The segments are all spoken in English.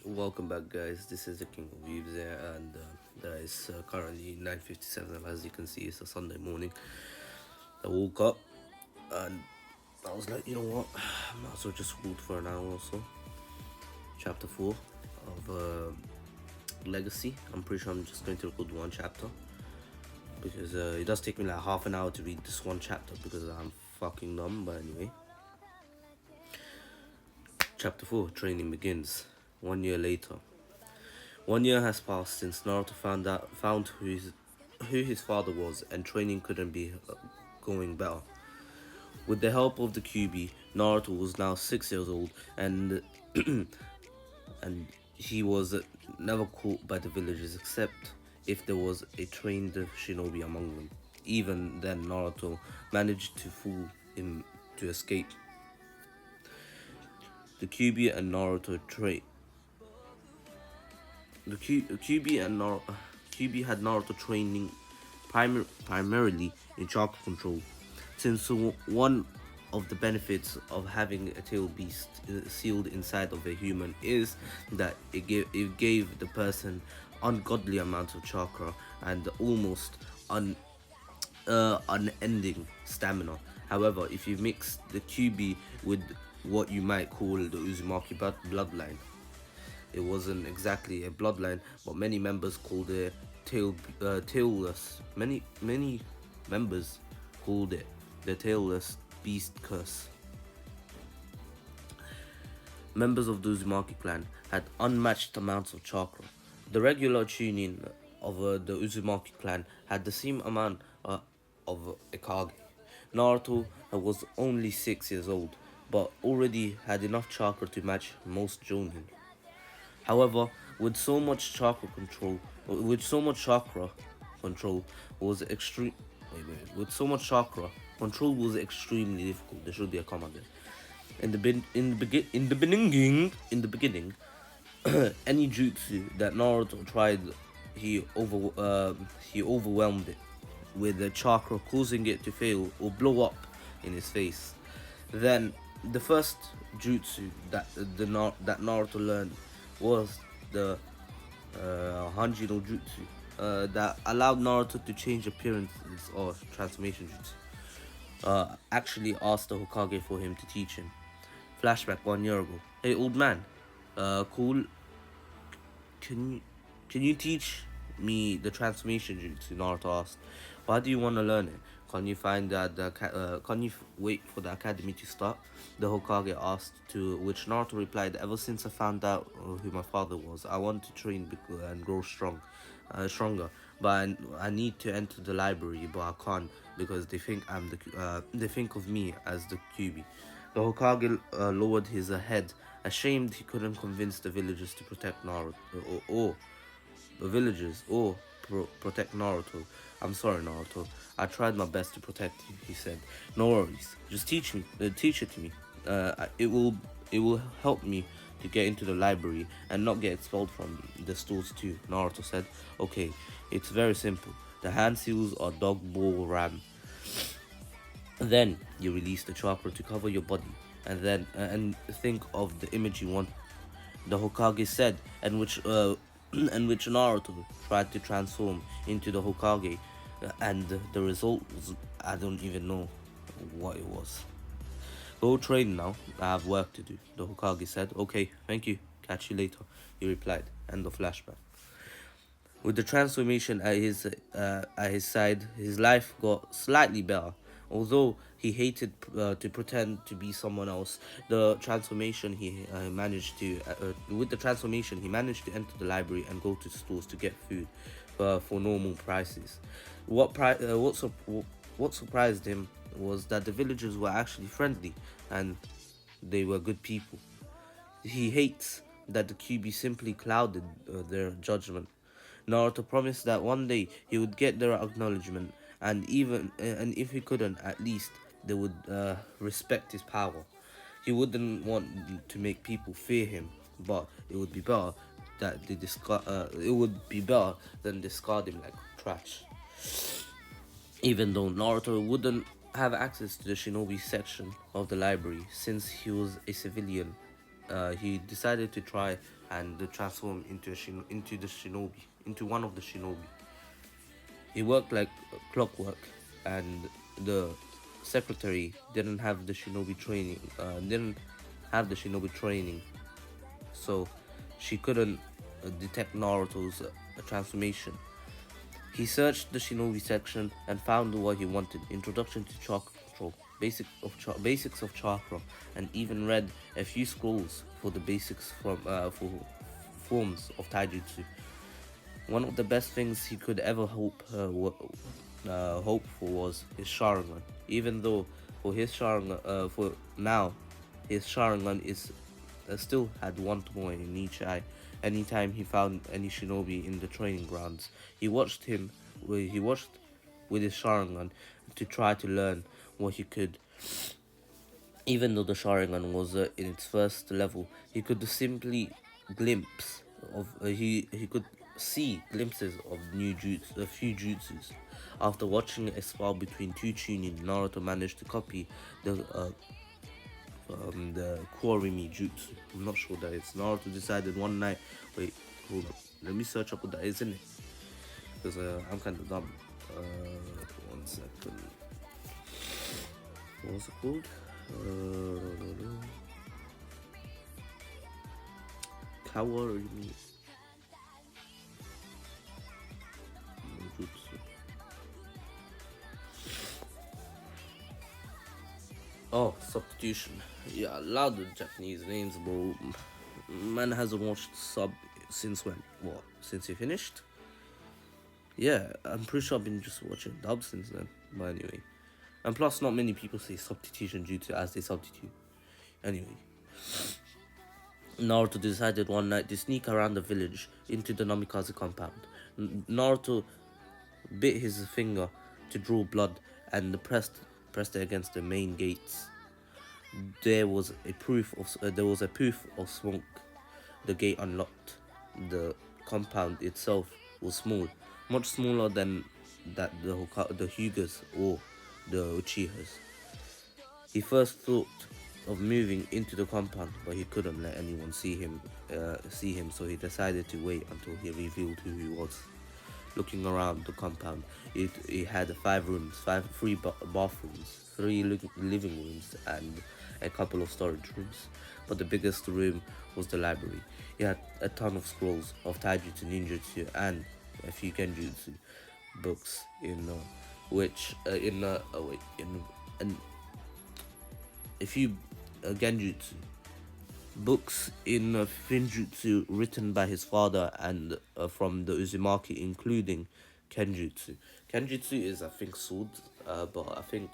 Welcome back, guys. This is the King of Weaves here, and it's currently 9:57. As you can see, it's a Sunday morning. I woke up and I was like, you know what? I might as well just read for an hour or so. Chapter 4 of Legacy. I'm pretty sure I'm just going to record one chapter because it does take me like half an hour to read this one chapter because I'm fucking dumb. But anyway, Chapter 4 Training begins. 1 year later. 1 year has passed since Naruto found who his father was, and training couldn't be going better. With the help of the QB, Naruto was now 6 years old, and and he was never caught by the villagers except if there was a trained shinobi among them. Even then, Naruto managed to fool him to escape. The QB and Naruto trade. The QB and QB had Naruto training primarily in chakra control, since one of the benefits of having a tail beast sealed inside of a human is that it gave the person ungodly amounts of chakra and almost unending stamina. However, if you mix the QB with what you might call the Uzumaki bloodline, it wasn't exactly a bloodline, but many members called it tailless. Many members called it the tailless beast curse. Members of the Uzumaki clan had unmatched amounts of chakra. The regular tuning of the Uzumaki clan had the same amount of Ikage. Naruto was only 6 years old, but already had enough chakra to match most Jonin. However, with so much chakra, control was extreme. With so much chakra, control was extremely difficult. There should be a comma there. In the beginning, any jutsu that Naruto tried, he overwhelmed it with the chakra, causing it to fail or blow up in his face. Then the first jutsu that Naruto learned was the Hanji no Jutsu that allowed Naruto to change appearances or transformation jutsu. Actually asked the Hokage for him to teach him. Flashback 1 year ago. Hey, old man. Cool. Can you teach me the transformation jutsu? Naruto asked. Why do you want to learn it? Can you wait for the academy to start? The Hokage asked, to which Naruto replied, ever since I found out who my father was, I want to train and grow stronger. But I need to enter the library, but I can't because they think they think of me as the QB. The Hokage lowered his head, ashamed he couldn't convince the villagers to protect Naruto, or the villagers, or protect Naruto. I'm sorry, Naruto. I tried my best to protect you, he said. No worries. Just teach it to me. It will help me to get into the library and not get expelled from the stores too, Naruto said. Okay, it's very simple. The hand seals are dog ball ram. Then you release the chakra to cover your body, and think of the image you want. The Hokage said, and which Naruto tried to transform into the Hokage, and the result was, I don't even know what it was. Go train now, I have work to do, the Hokage said. Okay, thank you, catch you later, he replied. End of flashback. With the transformation at his side, his life got slightly better. Although he hated to pretend to be someone else, with the transformation he managed to enter the library and go to stores to get food for normal prices. What surprised him was that the villagers were actually friendly and they were good people. He hates that the QB simply clouded their judgment. Naruto promised that one day he would get their acknowledgement, and if he couldn't, at least they would respect his power. He wouldn't want to make people fear him, but it would be better that they discard. It would be better than discard him like trash. Even though Naruto wouldn't have access to the shinobi section of the library since he was a civilian, he decided to try and transform into one of the shinobi. He worked like clockwork, and the secretary didn't have the shinobi training, so she couldn't detect Naruto's transformation. He searched the shinobi section and found what he wanted: introduction to chakra control, basics of chakra, and even read a few scrolls for the basics for forms of taijutsu. One of the best things he could ever hope for was his Sharingan. Even though for now, his Sharingan is still had one thorn in each eye. Anytime he found any shinobi in the training grounds, he watched with his Sharingan to try to learn what he could. Even though the Sharingan was in its first level, he could simply glimpse of he could see glimpses of a few jutsus. After watching a spar between two Chunin, Naruto managed to copy the Kurimi jutsu. I'm not sure what that is. Naruto decided one night. Wait, hold on. Let me search up what that is, innit? Because I'm kind of dumb. 1 second. What's it called? Kawarimi jutsu. Oh, substitution. Yeah, a lot of Japanese names, bro. Man hasn't watched sub since when? What? Since he finished? Yeah, I'm pretty sure I've been just watching dub since then. But anyway. And plus, not many people say substitution jutsu as they substitute. Anyway. Naruto decided one night to sneak around the village into the Namikaze compound. Naruto bit his finger to draw blood and pressed it against the main gates. There was a poof of smoke. The gate unlocked. The compound itself was small, much smaller than that the Hyugas or the Uchihas. He first thought of moving into the compound, but he couldn't let anyone see him, so he decided to wait until he revealed who he was. Looking around the compound, it had 3 bathrooms, 3 living rooms, and a couple of storage rooms. But the biggest room was the library. It had a ton of scrolls of taijutsu, ninjutsu, and a few genjutsu books in a few genjutsu books in Finjutsu written by his father and from the Uzumaki, including Kenjutsu. Kenjutsu is, I think, swords, but I think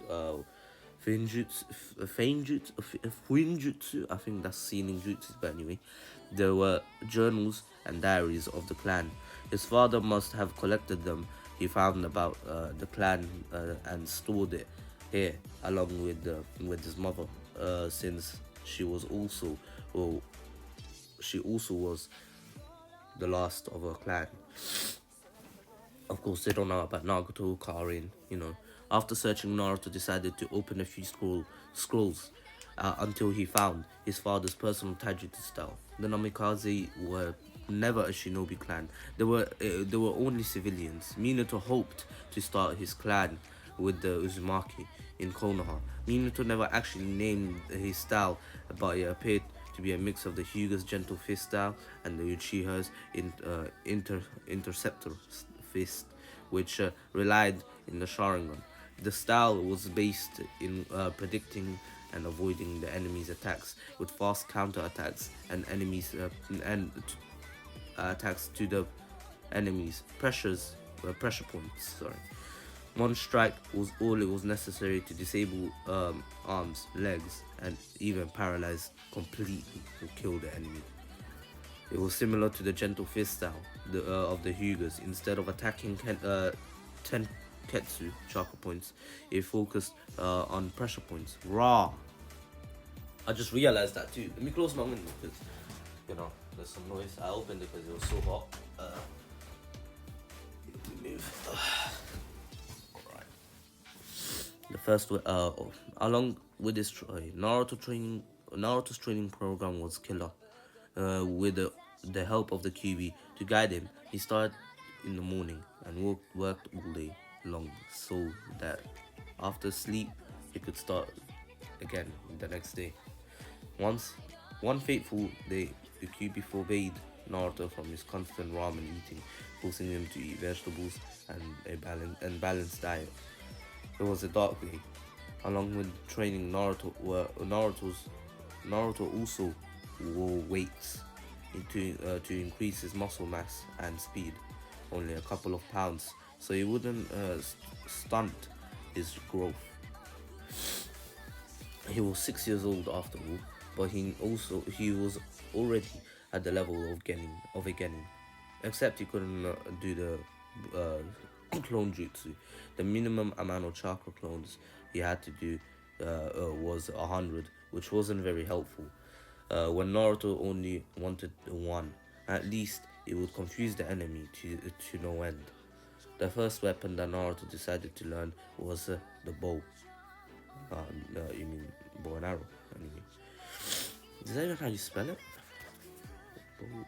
Finjutsu, I think that's sealing jutsu, but anyway. There were journals and diaries of the clan. His father must have collected them. He found about the clan and stored it here along with his mother, since she also was the last of her clan. Of course, they don't know about Nagato, Karin, After searching, Naruto decided to open a few scrolls until he found his father's personal taijutsu style. The Namikaze were never a shinobi clan. They were only civilians. Minato hoped to start his clan with the Uzumaki in Konoha. Minato never actually named his style, but it appeared to be a mix of the Hyuga's gentle fist style and the Uchiha's interceptor fist, which relied in the Sharingan. The style was based in predicting and avoiding the enemy's attacks with fast counterattacks and attacks to the enemy's pressure points. Sorry. One strike was all it was necessary to disable arms, legs, and even paralyze completely or kill the enemy. It was similar to the gentle fist style of the Hyugas. Instead of attacking 10 chakra points, it focused on pressure points. Raw. I just realized that too. Let me close my window because, there's some noise. I opened it because it was so hot. Let me move. Alright. The first, along with this, Naruto's training program was killer. With the help of the QB to guide him, he started in the morning and worked all day long so that after sleep he could start again the next day. Once, one fateful day, the QB forbade Naruto from his constant ramen eating, forcing him to eat vegetables and a balanced diet. It was a dark day. Along with training, Naruto also wore weights to increase his muscle mass and speed, only a couple of pounds, so he wouldn't stunt his growth. He was 6 years old after all, but he was already at the level of a genin, except he couldn't do the clone jutsu. The minimum amount of chakra clones he had to do was 100, which wasn't very helpful. When Naruto only wanted one, at least it would confuse the enemy to no end. The first weapon that Naruto decided to learn was the bow. You mean bow and arrow? Anyway, is that even how you spell it? Bow and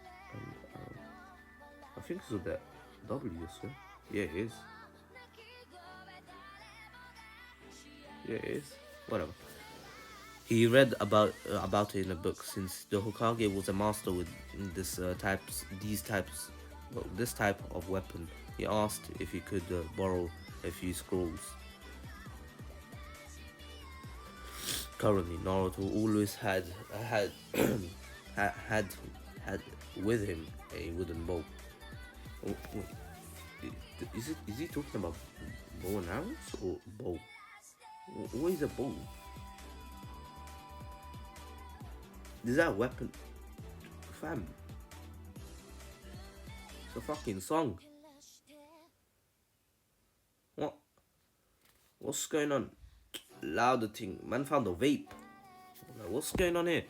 arrow. I think it's with the W, sir. Yeah, it is. Yeah, it is. Whatever. He read about it in a book. Since the Hokage was a master with this type of weapon, he asked if he could borrow a few scrolls. Currently, Naruto always had had with him a wooden bow. Oh, wait, is he talking about bow and arrows or bow? What is a bow? Is that a weapon? Fam. It's a fucking song. What? What's going on? Louder thing. Man found a vape. Like, what's going on here?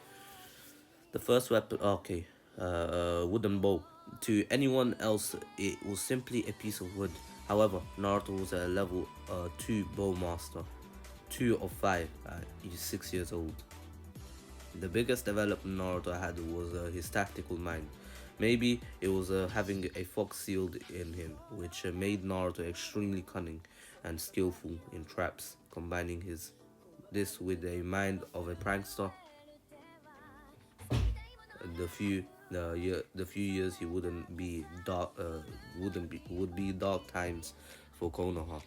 The first weapon. Okay. Wooden bow. To anyone else, it was simply a piece of wood. However, Naruto was a level 2 bow master. 2 of 5. He's 6 years old. The biggest development Naruto had was his tactical mind. Maybe it was having a fox sealed in him, which made Naruto extremely cunning and skillful in traps. Combining this with a mind of a prankster, the few years he would be dark times for Konoha.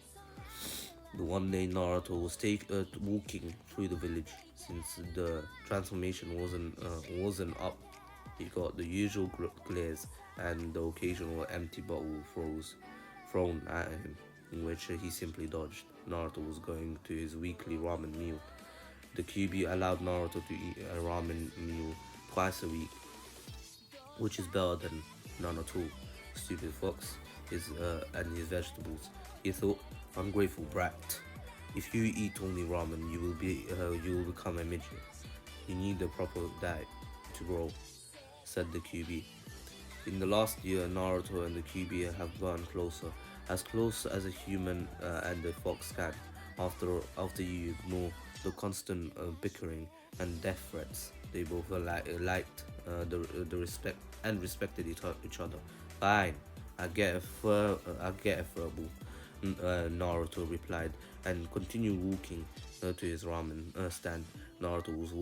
The one day Naruto was walking through the village. Since the transformation wasn't up, he got the usual glares and the occasional empty bottle thrown at him, in which he simply dodged. Naruto was going to his weekly ramen meal. The QB allowed Naruto to eat a ramen meal twice a week, which is better than none at all. Stupid fox and his vegetables. He thought, ungrateful brat. If you eat only ramen, you will become a midget. You need a proper diet to grow, said the QB. In the last year, Naruto and the QB have gotten closer, as close as a human and a fox can. After you ignore the constant bickering and death threats, they both liked the respect and respected each other. Fine, I get a verbal. Naruto replied and continued walking to his ramen stand. Naruto was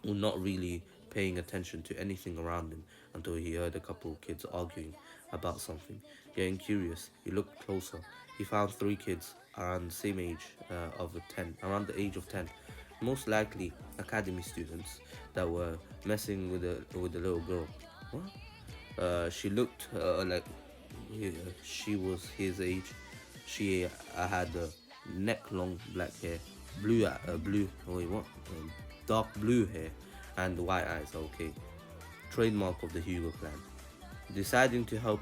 not really paying attention to anything around him until he heard a couple of kids arguing about something. Getting curious, he looked closer. He found 3 kids around the same age around the age of 10, most likely academy students that were messing with the little girl. What? She looked like she was his age. She had neck-long black hair, dark blue hair, and white eyes. Okay, trademark of the Hugo clan. Deciding to help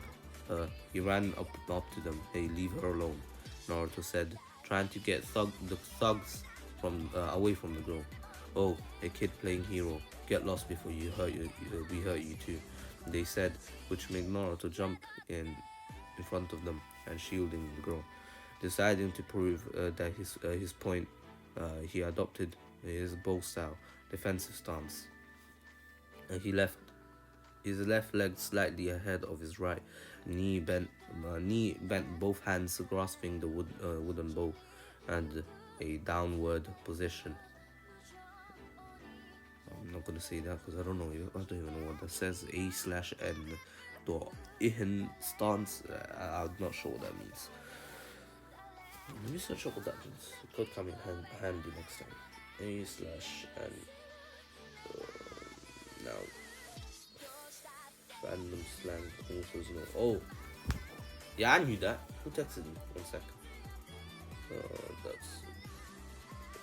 her, he ran up to them. Hey, leave her alone, Naruto said, trying to get the thugs away from the girl. Oh, a kid playing hero. Get lost before we hurt you too, they said, which made Naruto jump in front of them and shielding the girl. Deciding to prove that his point, he adopted his bow style defensive stance. He left his left leg slightly ahead of his right, knee bent, both hands grasping the wooden bow, and a downward position. I'm not gonna say that because I don't know. I don't even know what that says. A/N dot in stance. I'm not sure what that means. Let me search up what that means. It could come in handy next time. A/N. Now, random slang also know. Oh, yeah, I knew that. Who texted me? 1 second. That's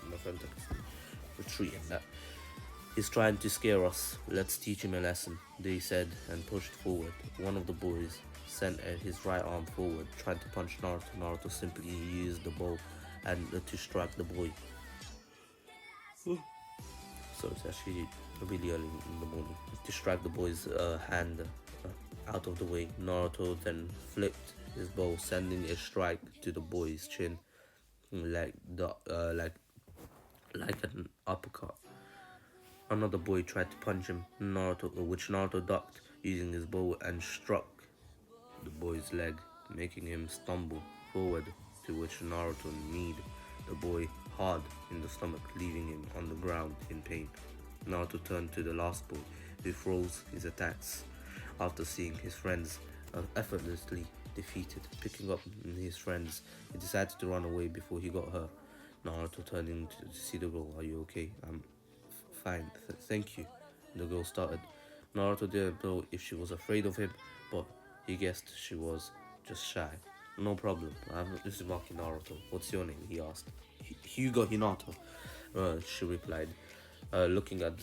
my friend texted me. Retreating that. He's trying to scare us. Let's teach him a lesson, they said, and pushed forward. One of the boys sent his right arm forward, tried to punch Naruto. Naruto simply used the bow and to strike the boy. So it's actually really early in the morning. To strike the boy's hand out of the way. Naruto then flipped his bow, sending a strike to the boy's chin, like an uppercut. Another boy tried to punch him, which Naruto ducked using his bow and struck the boy's leg, making him stumble forward, to which Naruto kneed the boy hard in the stomach, leaving him on the ground in pain. Naruto turned to the last boy, who froze his attacks after seeing his friends effortlessly defeated. Picking up his friends, he decided to run away before he got hurt. Naruto turning to see the girl. Are you okay? I'm fine, thank you, the girl started. Naruto didn't know if she was afraid of him, but he guessed she was just shy. No problem, this is Maki Naruto. What's your name? He asked. Hugo Hinata, she replied, looking at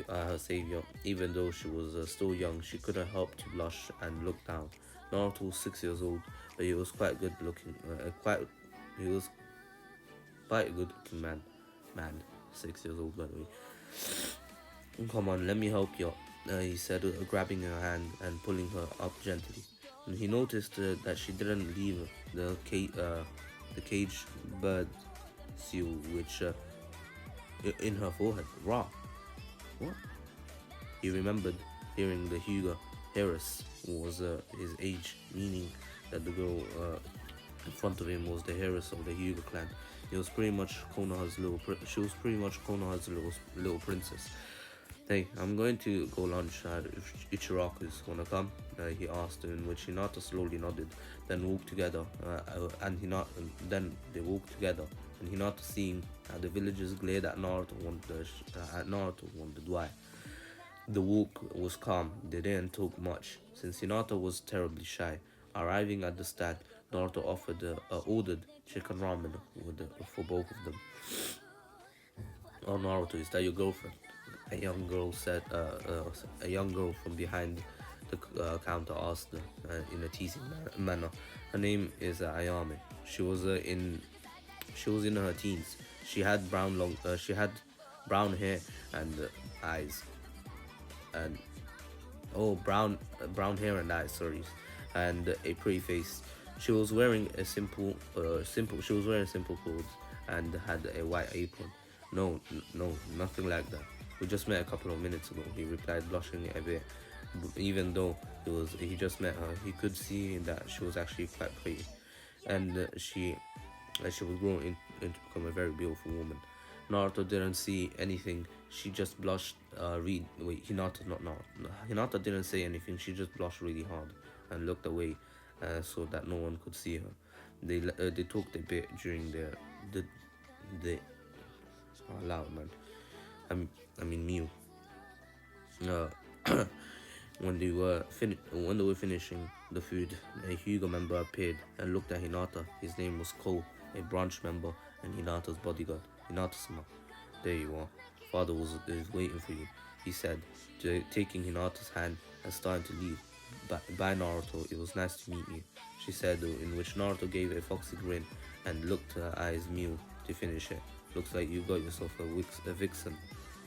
her savior. Even though she was still young, she couldn't help to blush and look down. Naruto was 6 years old, but he was quite good looking. He was quite a good looking man. 6 years old, by the way. Come on, let me help you, he said, grabbing her hand and pulling her up gently. And he noticed that she didn't leave the cage bird seal, which in her forehead. Raw. What? He remembered hearing the Hyuga Heiress was his age, meaning that the girl in front of him was the heiress of the Hyuga clan. He was pretty much she was pretty much Konoha's little princess. Hey, I'm going to go lunch. If Ichiraku's wanna come? He asked, in which Hinata slowly nodded, then walked together, then they walked together, and Hinata, seeing the villagers glared at Naruto, wondered why. The walk was calm. They didn't talk much, since Hinata was terribly shy. Arriving at the stand, Naruto ordered chicken ramen for both of them. Oh, Naruto, is that your girlfriend? A young girl a young girl from behind the counter asked in a teasing manner. Her name is Ayame. She was in her teens. She had brown hair and eyes, and brown hair and eyes, sorry, and a pretty face. She was wearing simple clothes and had a white apron. No, nothing like that. We just met a couple of minutes ago, he replied, blushing a bit. Even though he just met her, he could see that she was actually quite pretty, and she was growing into become a very beautiful woman. Naruto didn't see anything. She just blushed. Hinata didn't say anything. She just blushed really hard and looked away, so that no one could see her. They talked a bit during the loud man. I mean Mew. Uh, when they were finishing the food, a Hyuga member appeared and looked at Hinata. His name was Cole, a branch member and Hinata's bodyguard. Hinata-sama, there you are. Father is waiting for you, he said, taking Hinata's hand and starting to leave. Bye, Naruto. It was nice to meet you, she said, in which Naruto gave a foxy grin and looked her eyes Mew to finish it. Looks like you got yourself a vixen.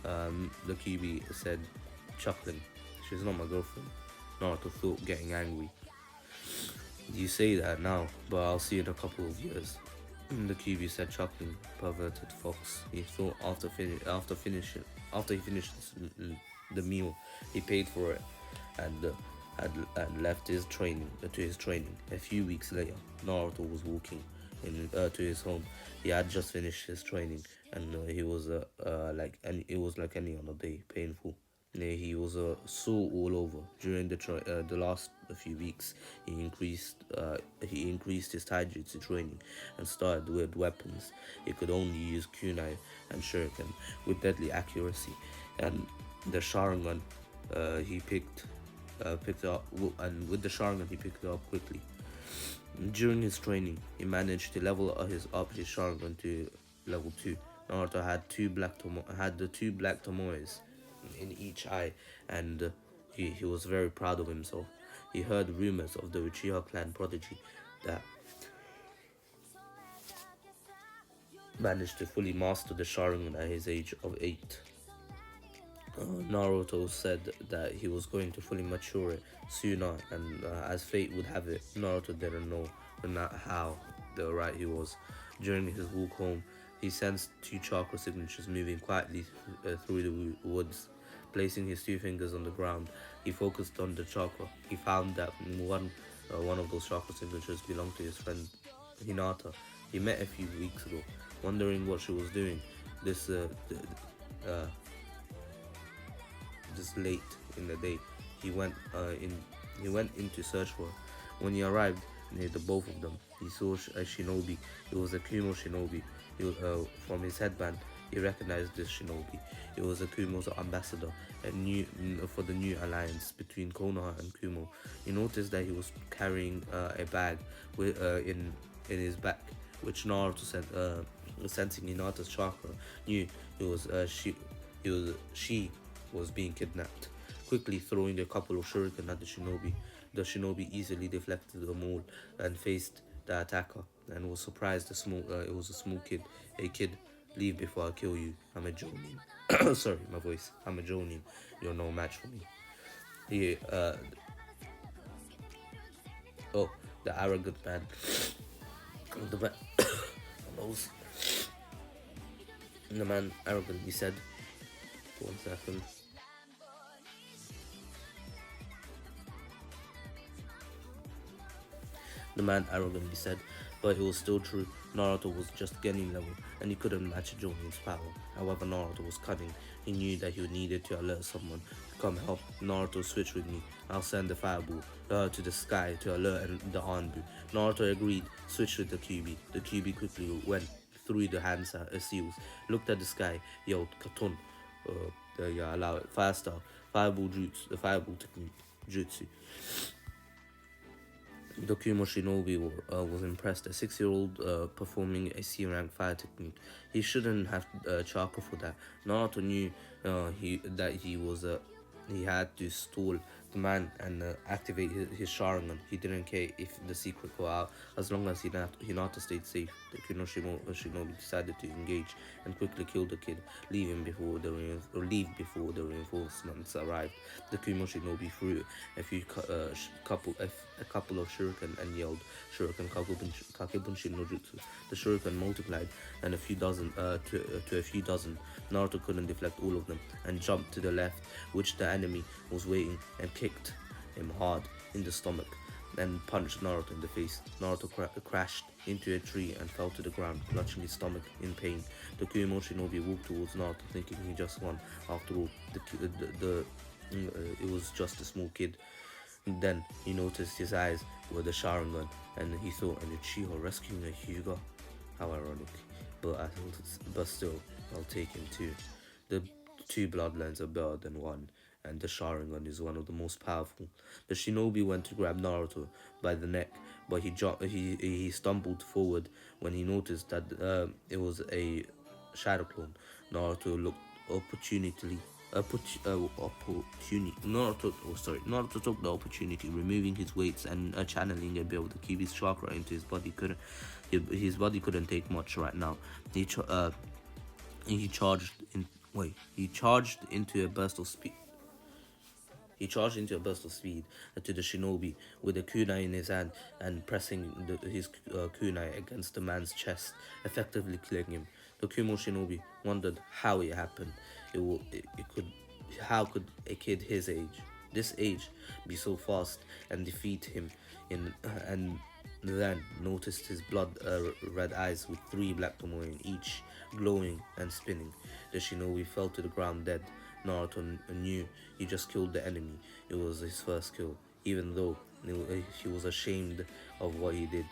The Kyuubi said, chuckling. She's not my girlfriend. Naruto thought, getting angry. You say that now, but I'll see in a couple of years. The Kyuubi said, chuckling. Perverted fox. He thought after he finished the meal, he paid for it, and and left his training to his training. A few weeks later, Naruto was walking to his home. He had just finished his training, and he was like and it was like any other day, painful. He was sore all over. During the last few weeks, he increased his taijutsu training and started with weapons. He could only use kunai and shuriken with deadly accuracy, and the Sharingan he picked it up, and with the Sharingan he picked it up quickly. During his training, he managed to level his Sharingan to level 2. Naruto had the two black tomoes in each eye, and he was very proud of himself. He heard rumors of the Uchiha clan prodigy that managed to fully master the Sharingan at his age of 8. Naruto said that he was going to fully mature it sooner, and as fate would have it, Naruto didn't know how right he was. During his walk home, he sensed two chakra signatures moving quietly through the woods. Placing his two fingers on the ground, he focused on the chakra. He found that one of those chakra signatures belonged to his friend Hinata. He met a few weeks ago, wondering what she was doing. This uh, this late in the day, he went in to search for her. When he arrived near the both of them, he saw a shinobi. It was a Kumo shinobi. From his headband, he recognized this shinobi. It was a Kumo's ambassador, for the new alliance between Konoha and Kumo. He noticed that he was carrying a bag in his back, which Naruto sensing Hinata's chakra, knew she was being kidnapped. Quickly throwing a couple of shuriken at the shinobi easily deflected them all and faced the attacker, and was surprised it was a small kid. A kid, leave before I kill you. I'm a jonin. Sorry, my voice. I'm a jonin. You're no match for me. He, oh, the arrogant man. The man, the man arrogantly said, 1 second. The man arrogantly said, but it was still true. Naruto was just getting level, and he couldn't match Jonin's power. However, Naruto was cunning. He knew that he needed to alert someone to come help. Naruto, switch with me. I'll send the fireball to the sky to alert the Anbu. Naruto agreed, switched with the Kyuubi. The Kyuubi quickly went through the hand seals, looked at the sky, yelled, Katon. Yeah, allow it. Faster. Fireball jutsu. The fireball technique. Jutsu. Dokumo Shinobi was impressed. A 6-year-old performing a C-rank fire technique. He shouldn't have chakra for that. Naruto knew he had to stall the man and activate his Sharingan. He didn't care if the secret got out, as long as Hinata stayed safe. The Shinobi decided to engage and quickly kill the kid, leave before the reinforcements arrived. The Kumo Shinobi threw a couple of shuriken and yelled, "Shuriken Kakebunshi no Jutsu." The shuriken multiplied and a few dozen to a few dozen. Naruto couldn't deflect all of them and jumped to the left, which the enemy was waiting, and kicked him hard in the stomach and punched Naruto in the face. Naruto crashed into a tree and fell to the ground, clutching his stomach in pain. The Kumo Shinobi walked towards Naruto, thinking he just won. After all, it was just a small kid. And then he noticed his eyes were the Sharingan, and he thought, an Uchiha rescuing a Hyuga? How ironic. But still, I'll take him too. The two bloodlines are better than one, and the Sharingan is one of the most powerful. The shinobi went to grab Naruto by the neck, but he stumbled forward when he noticed that it was a shadow clone. Naruto looked Naruto took the opportunity, removing his weights and channeling a bit of the Kyuubi's chakra into his body. His body couldn't take much right now. He charged Wait, he charged into a burst of speed. He charged into a burst of speed to the shinobi with a kunai in his hand and pressing his kunai against the man's chest, effectively killing him. The Kumo shinobi wondered how it happened. It could, how could a kid this age, be so fast and defeat him and then noticed his blood red eyes with three black tomoe in each, glowing and spinning. The shinobi fell to the ground dead. Naruto knew he just killed the enemy. It was his first kill. Even though he was ashamed of what he did,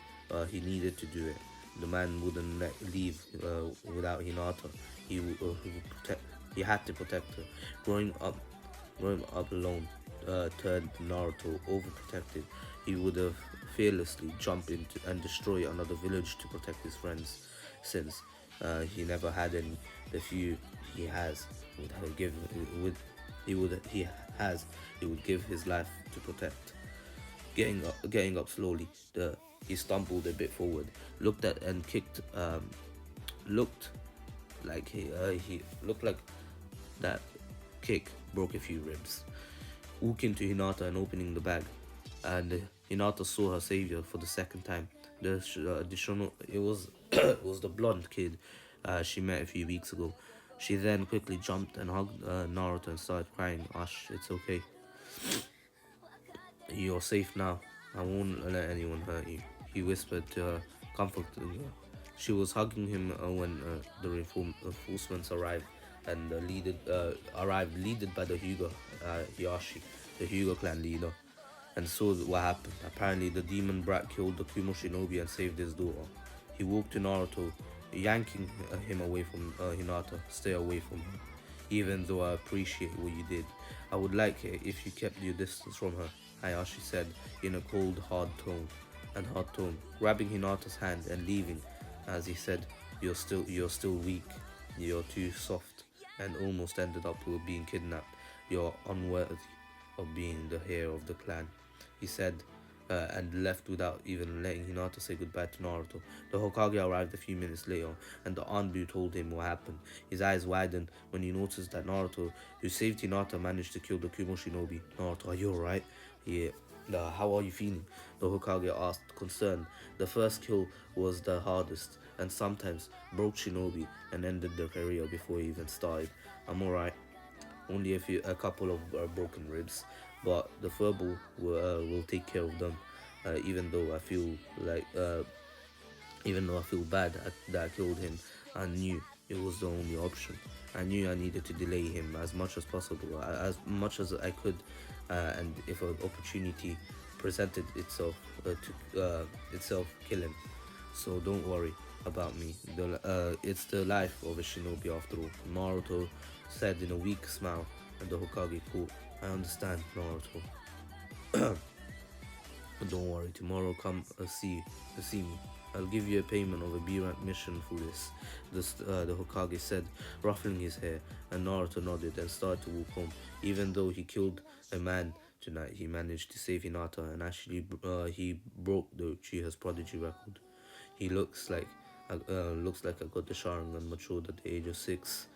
he needed to do it. The man wouldn't leave without Hinata. He had to protect her. Growing up alone turned Naruto overprotective. He would have fearlessly jumped into and destroy another village to protect his friends, since he never had any. The few he has would give would he would give his life to protect. Getting up slowly, he stumbled a bit forward, looked at and kicked. Looked like he looked like that kick broke a few ribs. Walking to Hinata and opening the bag, and Hinata saw her savior for the second time. It was it was the blonde kid she met a few weeks ago. She then quickly jumped and hugged Naruto and started crying. Ash, it's okay. You're safe now. I won't let anyone hurt you, he whispered to her, comforting her. She was hugging him when the reinforcements arrived, and leaded by the Hyuga Hiyashi, the Hyuga clan leader, and saw what happened. Apparently, the demon brat killed the Kumo shinobi and saved his daughter. He walked to Naruto, yanking him away from Hinata. Stay away from her. Even though I appreciate what you did, I would like it if you kept your distance from her, Hayashi said in a cold, hard tone, grabbing Hinata's hand and leaving. As he said, you're still weak. You're too soft, and almost ended up with being kidnapped. You're unworthy of being the heir of the clan, he said, and left without even letting Hinata say goodbye to Naruto. The Hokage arrived a few minutes later, and the Anbu told him what happened. His eyes widened when he noticed that Naruto, who saved Hinata, managed to kill the Kumo shinobi. Naruto, are you alright? Yeah. How are you feeling? The Hokage asked, concerned. The first kill was the hardest, and sometimes broke shinobi and ended their career before he even started. I'm alright. Only a couple of broken ribs, but the furball will take care of them. Even though I feel bad that I killed him, I knew it was the only option. I knew I needed to delay him as much as possible, as much as I could, and if an opportunity presented itself, kill him. So don't worry about me. It's the life of a shinobi after all, Naruto said in a weak smile, and the Hokage caught. I understand, Naruto. Don't worry, tomorrow come see me. I'll give you a payment of a B-rank mission for this. The Hokage said, ruffling his hair, and Naruto nodded and started to walk home. Even though he killed a man tonight, he managed to save Hinata, and actually he broke the Uchiha's prodigy record. He looks like I got the Sharingan matured at the age of 6,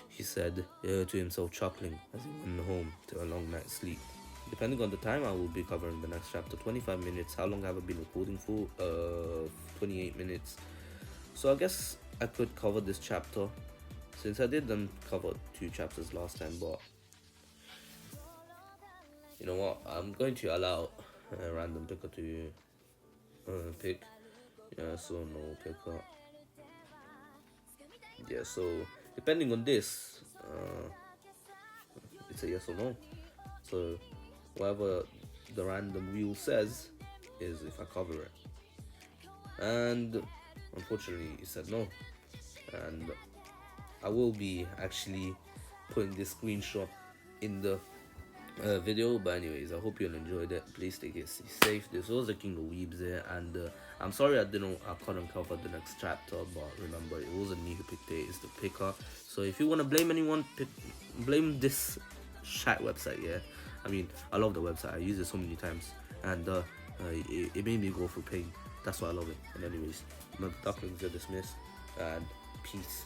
he said to himself, chuckling as he went home to a long night's sleep. Depending on the time, I will be covering the next chapter. 25 minutes. How long have I been recording for? 28 minutes. So I guess I could cover this chapter, since I didn't cover 2 chapters last time, but you know what? I'm going to allow a random picker to pick. Yeah, so no picker. Yeah, so depending on this, it's a yes or no. So whatever the random wheel says is if I cover it. And unfortunately, he said no. And I will be actually putting this screenshot in the video. But anyways, I hope you all enjoyed it. Please stay safe. This was the King of Weebs here, and I'm sorry I couldn't cover the next chapter, but remember, it wasn't me who picked it, it's the picker. So if you want to blame anyone, blame this chat website. Yeah, I mean, I love the website. I use it so many times, and it made me go through pain. That's why I love it. And anyways, my ducklings are dismissed, and peace.